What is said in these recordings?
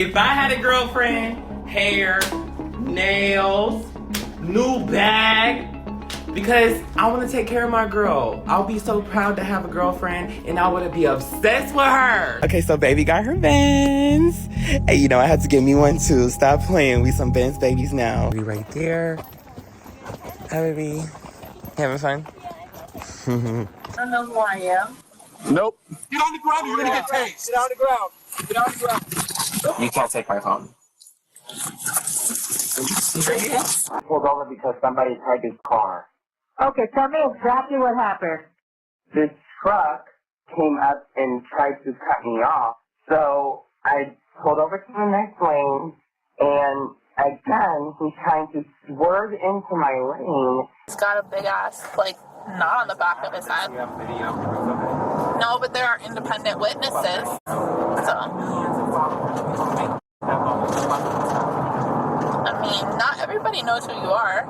If I had a girlfriend, hair, nails, new bag, because I want to take care of my girl. I'll be so proud to have a girlfriend and I want to be obsessed with her. Okay, so baby got her Benz. Hey, you know, I had to get me one too. Stop playing. We some Benz babies now. We right there. Hi, baby. You having fun? I don't know who I am. Nope. Get on the ground, you're gonna get tased. Get on the ground. Get on the ground. You can't take my phone. I pulled over because somebody tagged his car. Okay, tell me exactly what happened. This truck came up and tried to cut me off. So I pulled over to the next lane, and again, he's trying to swerve into my lane. He's got a big ass, like, knot on the back of his head. You have video proof of it? No, but there are independent witnesses. So, I mean, not everybody knows who you are.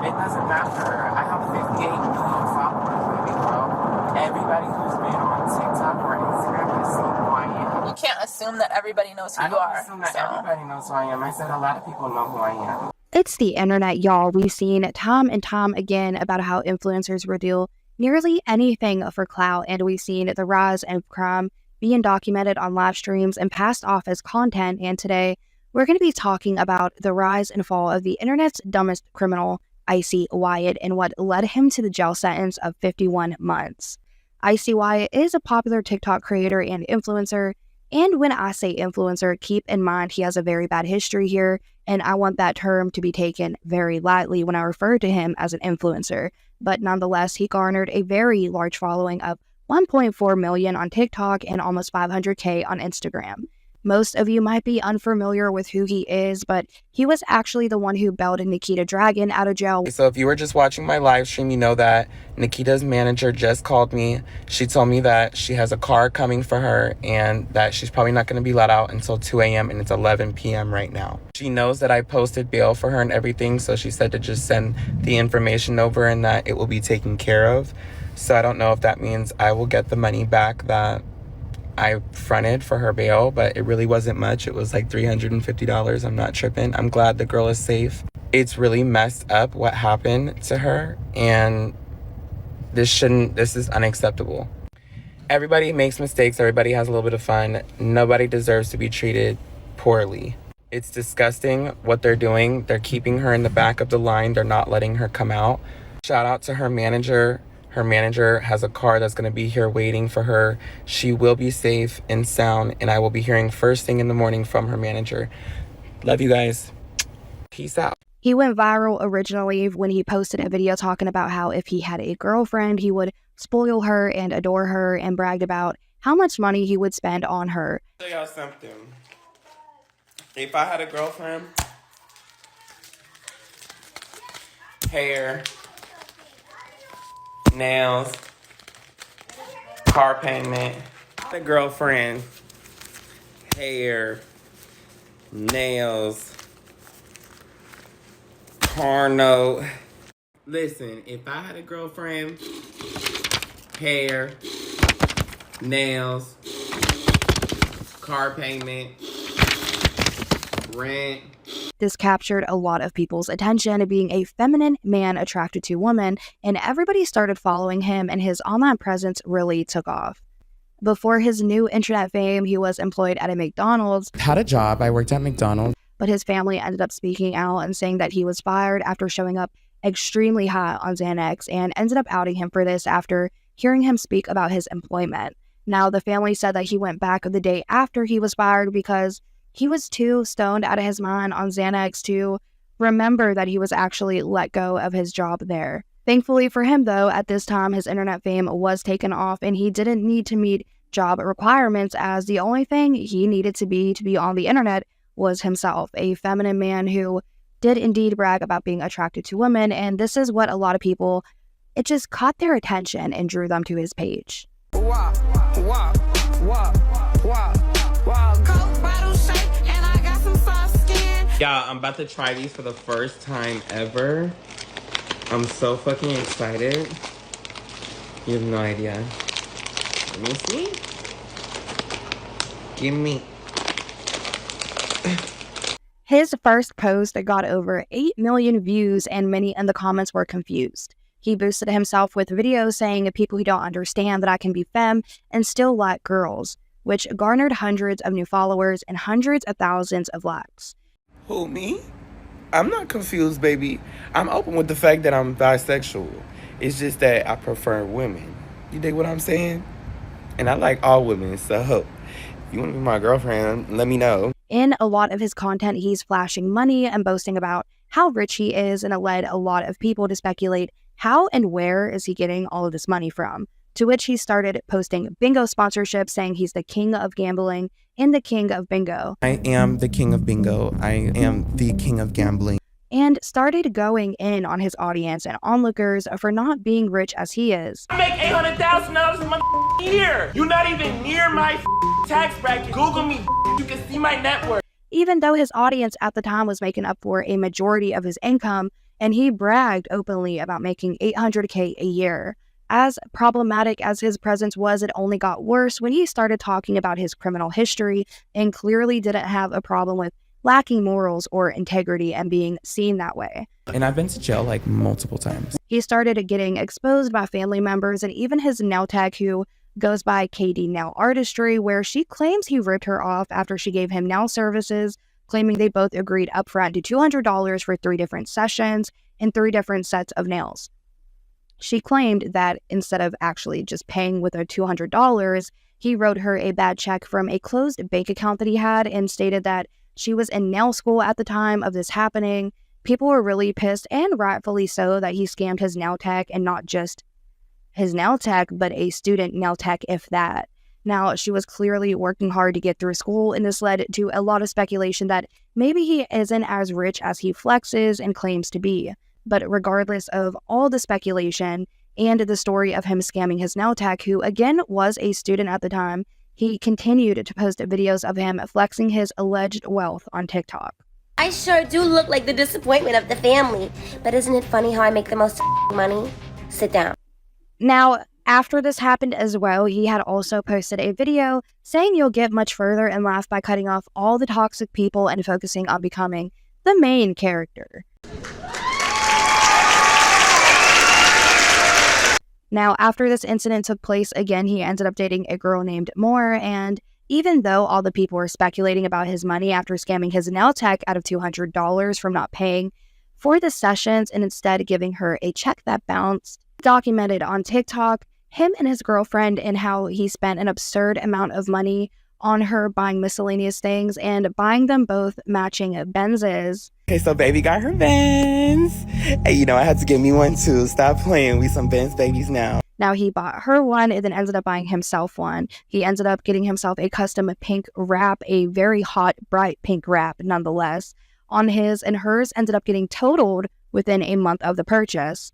It doesn't matter. I have 58 million followers, baby girl. Everybody who's been on TikTok or Instagram has seen who I am. You can't assume that everybody knows who I you don't are. assume that everybody knows who I am. I said a lot of people know who I am. It's the internet, y'all. We've seen time and time again about how influencers reveal nearly anything for clout, and we've seen the rise of crime being documented on live streams and passed off as content. And today, we're going to be talking about the rise and fall of the internet's dumbest criminal, Icy Wyatt, and what led him to the jail sentence of 51 months. Icy Wyatt is a popular TikTok creator and influencer, and when I say influencer, keep in mind he has a very bad history here, and I want that term to be taken very lightly when I refer to him as an influencer. But nonetheless, he garnered a very large following of 1.4 million on TikTok and almost 500K on Instagram. Most of you might be unfamiliar with who he is, but he was actually the one who bailed Nikita Dragun out of jail. So if you were just watching my live stream, you know that Nikita's manager just called me. She told me that she has a car coming for her and that she's probably not going to be let out until 2 a.m. and it's 11 p.m. right now. She knows that I posted bail for her and everything, so she said to just send the information over and that it will be taken care of. So I don't know if that means I will get the money back that I fronted for her bail, but it really wasn't much. It was like $350. I'm not tripping. I'm glad the girl is safe. It's really messed up what happened to her, and this is unacceptable. Everybody makes mistakes. Everybody has a little bit of fun. Nobody deserves to be treated poorly. It's disgusting what they're doing. They're keeping her in the back of the line. They're not letting her come out. Shout out to her manager. Her manager has a car that's going to be here waiting for her. She will be safe and sound, and I will be hearing first thing in the morning from her manager. Love you guys. Peace out. He went viral originally when he posted a video talking about how if he had a girlfriend, he would spoil her and adore her, and bragged about how much money he would spend on her. I'll tell y'all something. If I had a girlfriend, hair, nails, car payment, a girlfriend, hair, nails, car note. Listen, if I had a girlfriend, hair, nails, car payment, rent. This captured a lot of people's attention, being a feminine man attracted to women, and everybody started following him, and his online presence really took off. Before his new internet fame, he was employed at a McDonald's. Had a job. I worked at McDonald's. But his family ended up speaking out and saying that he was fired after showing up extremely high on Xanax, and ended up outing him for this after hearing him speak about his employment. Now, the family said that he went back the day after he was fired because he was too stoned out of his mind on Xanax to remember that he was actually let go of his job there. Thankfully for him, though, at this time, his internet fame was taken off, and he didn't need to meet job requirements, as the only thing he needed to be on the internet was himself, a feminine man who did indeed brag about being attracted to women, and this is what a lot of people, it just caught their attention and drew them to his page. Wow, wow, wow, wow, wow. Coke bottle shake, and I got some soft skin. Yeah, I'm about to try these for the first time ever. I'm so fucking excited. You have no idea. Let me see. Give me. His first post got over 8 million views, and many in the comments were confused. He boosted himself with videos saying, "People who don't understand that I can be femme and still like girls," which garnered hundreds of new followers and hundreds of thousands of likes. Who, me? I'm not confused, baby. I'm open with the fact that I'm bisexual. It's just that I prefer women. You dig what I'm saying? And I like all women, so if you want to be my girlfriend, let me know. In a lot of his content, he's flashing money and boasting about how rich he is, and it led a lot of people to speculate how and where is he getting all of this money from, to which he started posting bingo sponsorships saying he's the king of gambling and the king of bingo. I am the king of bingo. I am the king of gambling. And started going in on his audience and onlookers for not being rich as he is. I make $800,000 a month year. You're not even near my tax bracket. Google me. You can see my net worth. Even though his audience at the time was making up for a majority of his income, and he bragged openly about making $800K a year. As problematic as his presence was, it only got worse when he started talking about his criminal history and clearly didn't have a problem with lacking morals or integrity and being seen that way. And I've been to jail like multiple times. He started getting exposed by family members and even his nail tech, who goes by KD Nail Artistry, where she claims he ripped her off after she gave him nail services, claiming they both agreed upfront to $200 for 3 different sessions and 3 different sets of nails. She claimed that instead of actually just paying with her $200, he wrote her a bad check from a closed bank account that he had and stated that she was in nail school at the time of this happening. People were really pissed, and rightfully so, that he scammed his nail tech, and not just his nail tech, but a student nail tech, if that. Now, she was clearly working hard to get through school, and this led to a lot of speculation that maybe he isn't as rich as he flexes and claims to be. But regardless of all the speculation and the story of him scamming his nail tech, who again was a student at the time, he continued to post videos of him flexing his alleged wealth on TikTok. I sure do look like the disappointment of the family, but isn't it funny how I make the most money? Sit down. Now, after this happened as well, he had also posted a video saying you'll get much further in life by cutting off all the toxic people and focusing on becoming the main character. Now, after this incident took place again, he ended up dating a girl named Moore, and even though all the people were speculating about his money after scamming his nail tech out of $200 from not paying for the sessions and instead giving her a check that bounced, documented on TikTok him and his girlfriend and how he spent an absurd amount of money on her buying miscellaneous things and buying them both matching Benzes. Okay, so baby got her Benz. Hey, you know, I had to get me one too. Stop playing. We some Benz babies now. Now, he bought her one and then ended up buying himself one. He ended up getting himself a custom pink wrap, a very hot, bright pink wrap nonetheless, on his, and hers ended up getting totaled within a month of the purchase.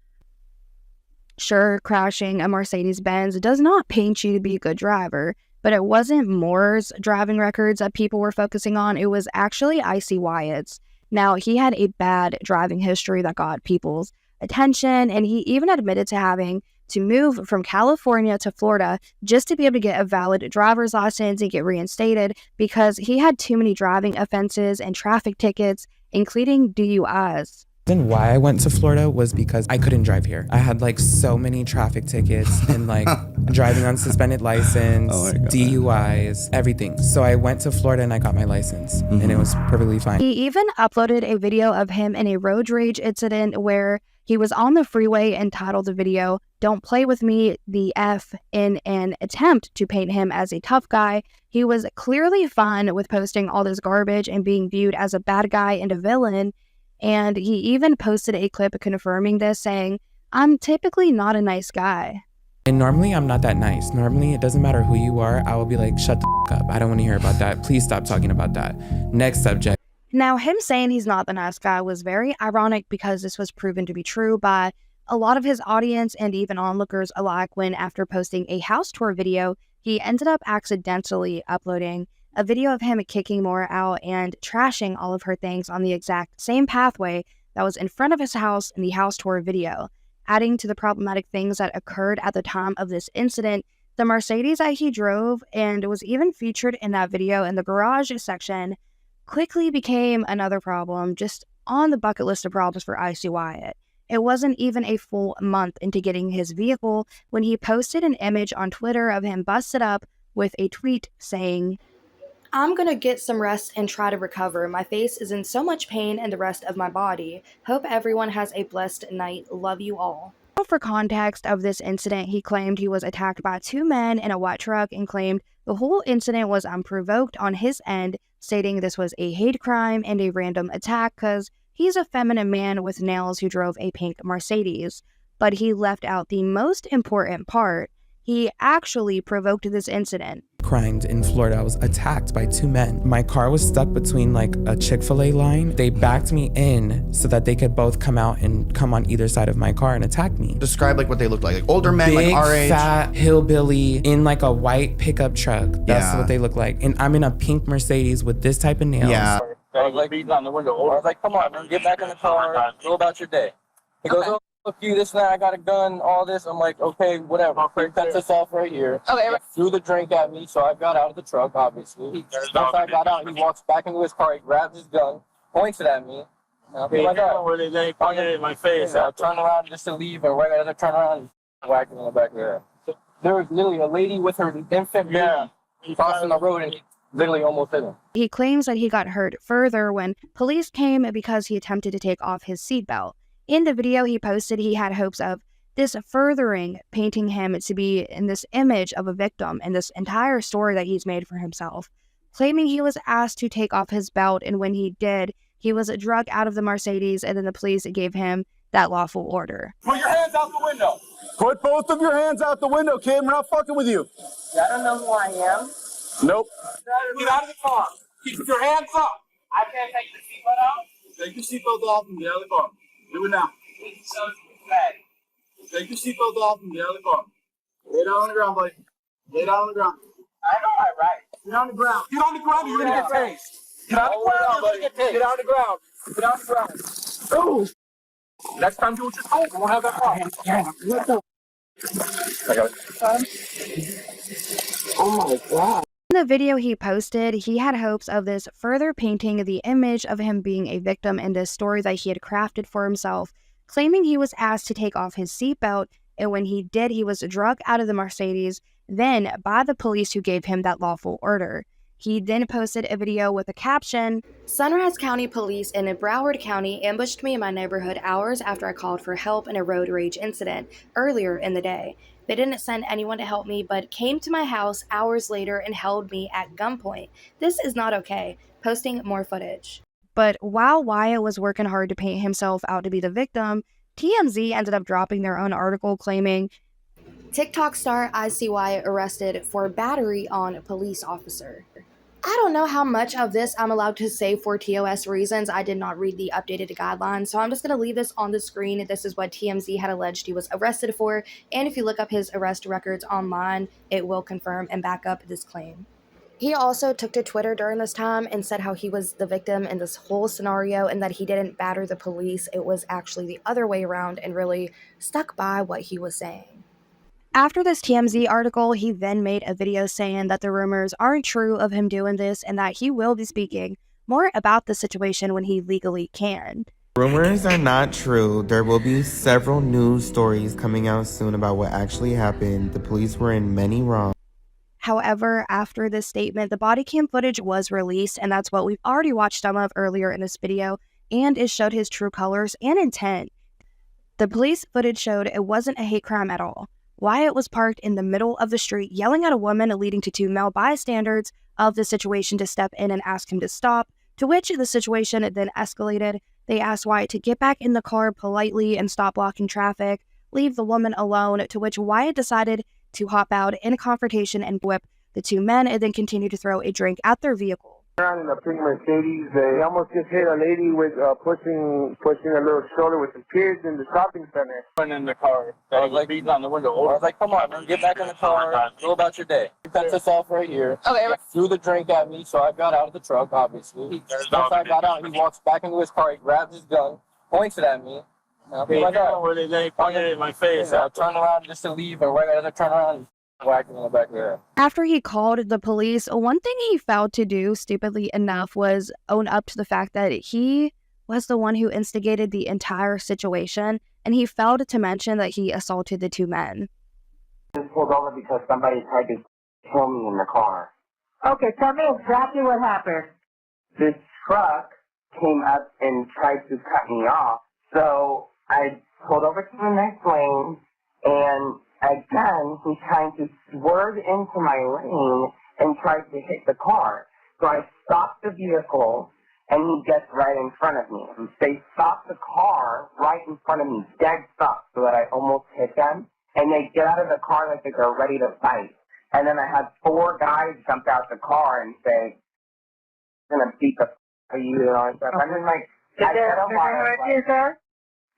Sure, crashing a Mercedes-Benz does not paint you to be a good driver, but it wasn't Moore's driving records that people were focusing on. It was actually Icy Wyatt's. Now, he had a bad driving history that got people's attention, and he even admitted to having to move from California to Florida just to be able to get a valid driver's license and get reinstated because he had too many driving offenses and traffic tickets, including DUIs. Then why I went to Florida was because I couldn't drive here. I had like so many traffic tickets and like driving on suspended license, DUIs, everything. So I went to Florida and I got my license and it was perfectly fine. He even uploaded a video of him in a road rage incident where he was on the freeway and titled the video, "Don't Play With Me, the F," in an attempt to paint him as a tough guy. He was clearly fine with posting all this garbage and being viewed as a bad guy and a villain. And he even posted a clip confirming this, saying, "I'm typically not a nice guy." And normally I'm not that nice. Normally it doesn't matter who you are. I will be like, shut the up. I don't want to hear about that. Please stop talking about that. Next subject. Now, him saying he's not the nice guy was very ironic because this was proven to be true by a lot of his audience and even onlookers alike when, after posting a house tour video, he ended up accidentally uploading a video of him kicking Moore out and trashing all of her things on the exact same pathway that was in front of his house in the house tour video. Adding to the problematic things that occurred at the time of this incident, the Mercedes that he drove and was even featured in that video in the garage section quickly became another problem just on the bucket list of problems for Icy Wyatt. It wasn't even a full month into getting his vehicle when he posted an image on Twitter of him busted up with a tweet saying, "I'm gonna get some rest and try to recover. My face is in so much pain and the rest of my body. Hope everyone has a blessed night. Love you all." For context of this incident, he claimed he was attacked by two men in a white truck and claimed the whole incident was unprovoked on his end, stating this was a hate crime and a random attack because he's a feminine man with nails who drove a pink Mercedes. But he left out the most important part. He actually provoked this incident. Crimes in Florida. I was attacked by two men. My car was stuck between like a Chick-fil-A line. They backed me in so that they could both come out and come on either side of my car and attack me. Describe like what they looked like older men, big, like our age. Fat hillbilly in like a white pickup truck. That's what they look like. And I'm in a pink Mercedes with this type of nails. Yeah. I was like beating on the window. I was like, come on, man, get back in the car. Go about your day. He goes, oh, fuck you, this and that, I got a gun, all this. I'm like, okay, whatever. He cuts us off right here. Okay. Threw the drink at me, so I got out of the truck, obviously. Once I got out, he walks back into his car, he grabs his gun, points it at me. And I'll be like, where they pointed it in my face. I turn around just to leave, and right as I turn around, he's whacking in the back of there. There was literally a lady with her infant baby crossing the road, and he literally almost hit him. He claims that he got hurt further when police came because he attempted to take off his seatbelt. In the video he posted, he had hopes of this furthering painting him to be in this image of a victim in this entire story that he's made for himself, claiming he was asked to take off his belt, and when he did, he was dragged out of the Mercedes, and then the police gave him that lawful order. Put your hands out the window. Put both of your hands out the window, kid. We're not fucking with you. I don't know who I am. Nope. Get out of the car. Keep your hands up. I can't take the seatbelt out. Take your seatbelt off and get out of the car. Do it now. Take your seatbelt off and get out of the car. Lay down on the ground, buddy. Lay down on the ground. I know my rights. Get on the ground. Get on the ground or you're going to get tased. Get on the ground or you're going to get tased. Get on the ground. Get on the ground. Ooh. Next time do what you're told. We won't have that problem. I got it. Oh my God. In the video he posted, he had hopes of this further painting the image of him being a victim in this story that he had crafted for himself, claiming he was asked to take off his seatbelt, and when he did, he was dragged out of the Mercedes, then by the police who gave him that lawful order. He then posted a video with a caption, "Sunrise County Police in Broward County ambushed me in my neighborhood hours after I called for help in a road rage incident earlier in the day. They didn't send anyone to help me, but came to my house hours later and held me at gunpoint. This is not okay." Posting more footage. But while Wyatt was working hard to paint himself out to be the victim, TMZ ended up dropping their own article claiming, "TikTok star Icy Wyatt arrested for battery on police officer." I don't know how much of this I'm allowed to say for TOS reasons. I did not read the updated guidelines, so I'm just going to leave this on the screen. This is what TMZ had alleged he was arrested for, and if you look up his arrest records online, it will confirm and back up this claim. He also took to Twitter during this time and said how he was the victim in this whole scenario and that he didn't batter the police. It was actually the other way around, and really stuck by what he was saying. After this TMZ article, he then made a video saying that the rumors aren't true of him doing this and that he will be speaking more about the situation when he legally can. Rumors are not true. There will be several news stories coming out soon about what actually happened. The police were in many wrongs. However, after this statement, the body cam footage was released, and that's what we've already watched some of earlier in this video, and it showed his true colors and intent. The police footage showed it wasn't a hate crime at all. Wyatt was parked in the middle of the street yelling at a woman, leading to two male bystanders of the situation to step in and ask him to stop, to which the situation then escalated. They asked Wyatt to get back in the car politely and stop blocking traffic, leave the woman alone, to which Wyatt decided to hop out in a confrontation and whip the two men and then continue to throw a drink at their vehicle. Around in a pink Mercedes, they almost just hit a lady with pushing a little stroller with some kids in the shopping center. Went in the car. I was like beating on the window. I was like, come on, man, get back in the car. Go about your day. He cuts us off right here. Okay. Threw the drink at me, so I got out of the truck, obviously. Once I got out, he walks back into his car, he grabs his gun, points it at me. And I'll be like, where they pointed it in my face. I turn around just to leave, and right as I turn around, whacking in the back of the head. After he called the police, one thing he failed to do, stupidly enough, was own up to the fact that he was the one who instigated the entire situation, and he failed to mention that he assaulted the two men. I was pulled over because somebody tried to kill me in the car. Okay, tell me exactly what happened. This truck came up and tried to cut me off, so I pulled over to the next lane, and again, he's trying to swerve into my lane and tried to hit the car. So I stopped the vehicle, and he gets right in front of me. They stopped the car right in front of me, dead stop, so that I almost hit them. And they get out of the car like they're ready to fight. And then I had 4 guys jump out the car and say, "I'm gonna beat the f*** out of you," and all that stuff. I mean, like, Did they hurt you, sir?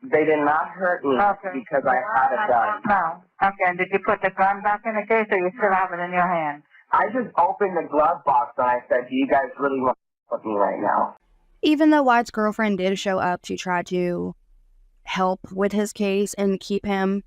They did not hurt me because I had a gun. No. Okay, and did you put the gun back in the case, or you still have it in your hand? I just opened the glove box and I said, "Do you guys really want to with me right now?" Even though Wyatt's girlfriend did show up to try to help with his case and keep him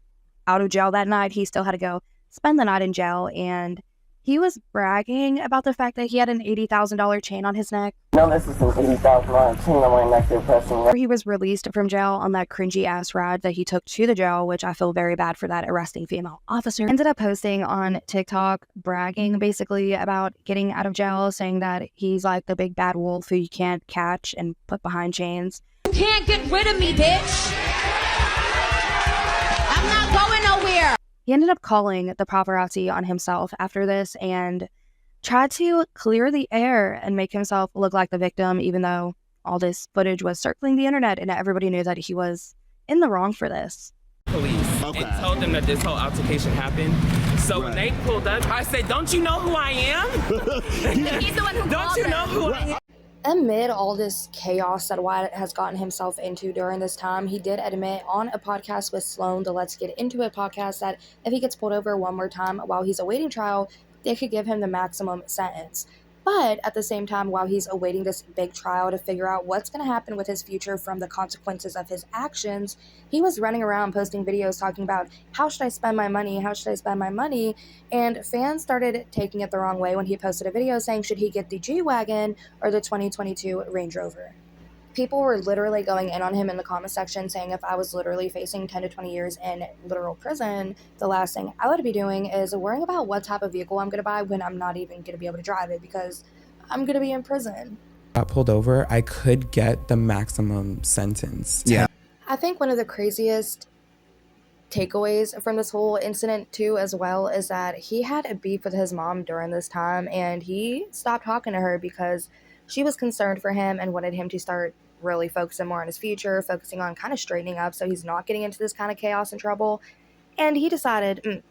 out of jail that night, he still had to go spend the night in jail, and he was bragging about the fact that he had an $80,000 chain on his neck. No, this is an $80,000 chain on my neck they're pressing. He was released from jail on that cringy ass ride that he took to the jail, which I feel very bad for that arresting female officer. Ended up posting on TikTok bragging basically about getting out of jail, saying that he's like the big bad wolf who you can't catch and put behind chains. You can't get rid of me, bitch. I'm not going nowhere. He ended up calling the paparazzi on himself after this and tried to clear the air and make himself look like the victim, even though all this footage was circling the internet and everybody knew that he was in the wrong for this. Police and told them that this whole altercation happened. So when they pulled up, I said, "Don't you know who I am?" He's the one who Don't you know who I am? Amid all this chaos that Wyatt has gotten himself into during this time, he did admit on a podcast with Sloan, the Let's Get Into It podcast, that if he gets pulled over one more time while he's awaiting trial, they could give him the maximum sentence. But at the same time, while he's awaiting this big trial to figure out what's going to happen with his future from the consequences of his actions, he was running around posting videos talking about, how should I spend my money? How should I spend my money? And fans started taking it the wrong way when he posted a video saying, should he get the G-Wagon or the 2022 Range Rover? People were literally going in on him in the comment section saying if I was literally facing 10 to 20 years in literal prison, the last thing I would be doing is worrying about what type of vehicle I'm going to buy when I'm not even going to be able to drive it because I'm going to be in prison. Got pulled over, I could get the maximum sentence. Yeah. I think one of the craziest takeaways from this whole incident too as well is that he had a beef with his mom during this time, and he stopped talking to her because she was concerned for him and wanted him to start really focusing more on his future, focusing on kind of straightening up so he's not getting into this kind of chaos and trouble. And he decided,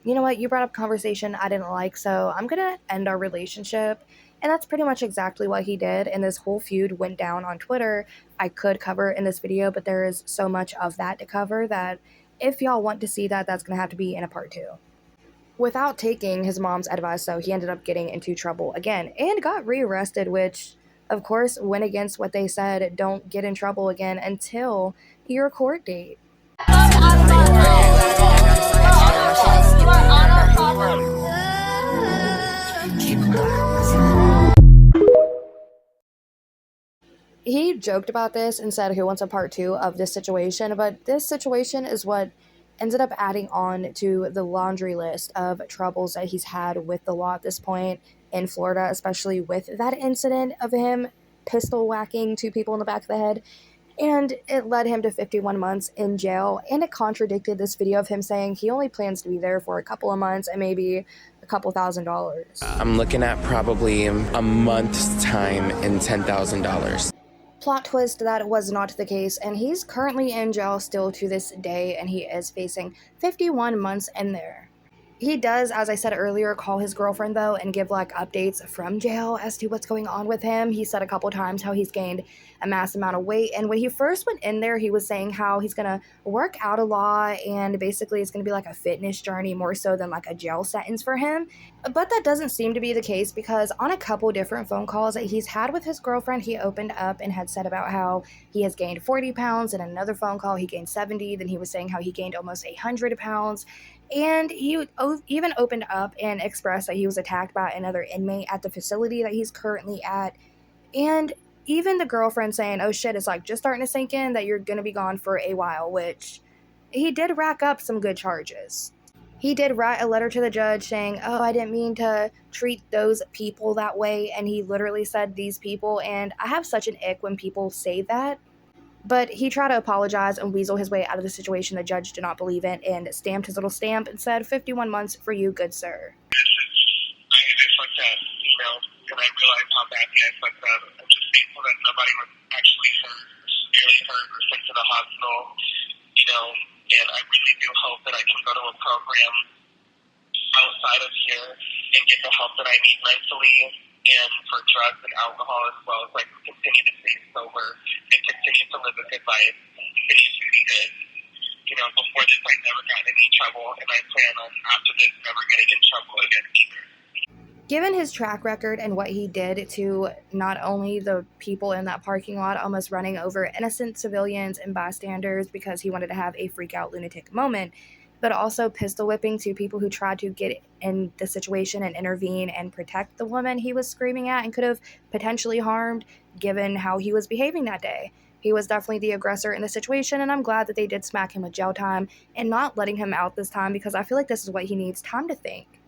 you know what, you brought up conversation I didn't like, so I'm gonna end our relationship. And that's pretty much exactly what he did, and this whole feud went down on Twitter. I could cover in this video, but there is so much of that to cover that if y'all want to see that, that's gonna have to be in a part 2. Without taking his mom's advice, though, he ended up getting into trouble again and got rearrested, which, of course, went against what they said, don't get in trouble again until your court date. He joked about this and said he wants a part 2 of this situation, but this situation is what ended up adding on to the laundry list of troubles that he's had with the law at this point in Florida, especially with that incident of him pistol whacking 2 people in the back of the head. And it led him to 51 months in jail, and it contradicted this video of him saying he only plans to be there for a couple of months and maybe a couple $1,000s. I'm looking at probably a month's time and $10,000. Plot twist, that was not the case, and he's currently in jail still to this day, and he is facing 51 months in there. He does, as I said earlier, call his girlfriend, though, and give, updates from jail as to what's going on with him. He said a couple times how he's gained a mass amount of weight, and when he first went in there, he was saying how he's going to work out a lot, and basically it's going to be like a fitness journey more so than a jail sentence for him. But that doesn't seem to be the case, because on a couple different phone calls that he's had with his girlfriend, he opened up and had said about how he has gained 40 pounds. In another phone call, he gained 70. Then he was saying how he gained almost 100 pounds. And he even opened up and expressed that he was attacked by another inmate at the facility that he's currently at. And even the girlfriend saying, oh shit, it's like just starting to sink in that you're going to be gone for a while, which he did rack up some good charges. He did write a letter to the judge saying, oh, I didn't mean to treat those people that way. And he literally said these people. And I have such an ick when people say that. But he tried to apologize and weasel his way out of the situation the judge did not believe in and stamped his little stamp and said, 51 months for you, good sir. I fucked up, you know, and I realized how badly I fucked up. I'm just thankful that nobody was actually hurt, severely hurt, or sent to the hospital, you know, and I really do hope that I can go to a program outside of here and get the help that I need mentally and for drugs and alcohol, as well as like continue to stay sober and continue to live a good life, continue to be good. You know, before this I never got in any trouble, and I plan on after this never getting in trouble again either. Given his track record and what he did to not only the people in that parking lot, almost running over innocent civilians and bystanders because he wanted to have a freak out lunatic moment, but also pistol whipping to people who tried to get in the situation and intervene and protect the woman he was screaming at and could have potentially harmed given how he was behaving that day. He was definitely the aggressor in the situation, and I'm glad that they did smack him with jail time and not letting him out this time because I feel like this is what he needs, time to think.